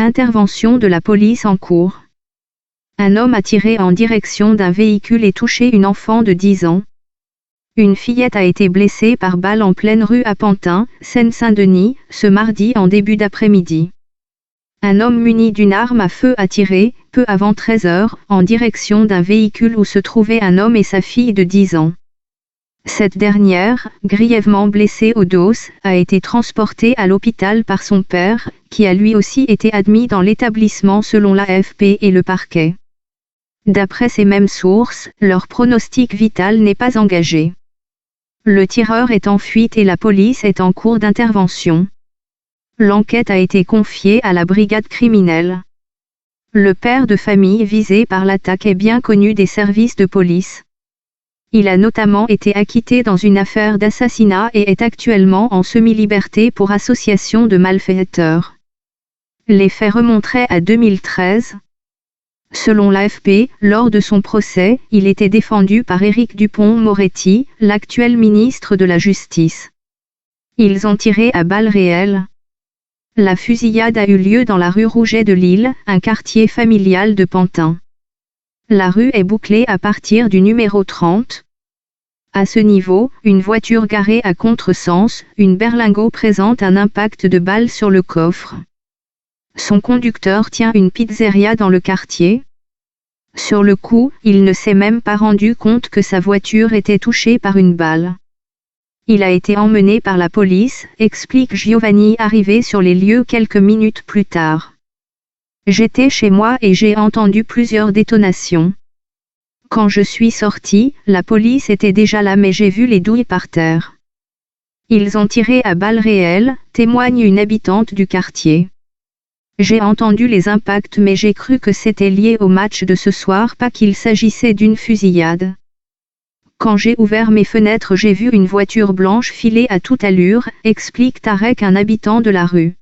Intervention de la police en cours. Un homme a tiré en direction d'un véhicule et touché une enfant de 10 ans. Une fillette a été blessée par balle en pleine rue à Pantin, Seine-Saint-Denis, ce mardi en début d'après-midi. Un homme muni d'une arme à feu a tiré, peu avant 13 h, en direction d'un véhicule où se trouvaient un homme et sa fille de 10 ans. Cette dernière, grièvement blessée au dos, a été transportée à l'hôpital par son père, qui a lui aussi été admis dans l'établissement selon l'AFP et le parquet. D'après ces mêmes sources, leur pronostic vital n'est pas engagé. Le tireur est en fuite et la police est en cours d'intervention. L'enquête a été confiée à la brigade criminelle. Le père de famille visé par l'attaque est bien connu des services de police. Il a notamment été acquitté dans une affaire d'assassinat et est actuellement en semi-liberté pour association de malfaiteurs. Les faits remonteraient à 2013. Selon l'AFP, lors de son procès, il était défendu par Éric Dupond-Moretti, l'actuel ministre de la Justice. Ils ont tiré à balles réelles. La fusillade a eu lieu dans la rue Rouget de Lille, un quartier familial de Pantin. La rue est bouclée à partir du numéro 30. À ce niveau, une voiture garée à contresens, une berlingot présente un impact de balle sur le coffre. Son conducteur tient une pizzeria dans le quartier. Sur le coup, il ne s'est même pas rendu compte que sa voiture était touchée par une balle. Il a été emmené par la police, explique Giovanni arrivé sur les lieux quelques minutes plus tard. J'étais chez moi et j'ai entendu plusieurs détonations. Quand je suis sorti, la police était déjà là mais j'ai vu les douilles par terre. Ils ont tiré à balles réelles, témoigne une habitante du quartier. J'ai entendu les impacts mais j'ai cru que c'était lié au match de ce soir, pas qu'il s'agissait d'une fusillade. Quand j'ai ouvert mes fenêtres j'ai vu une voiture blanche filer à toute allure, explique Tarek, un habitant de la rue.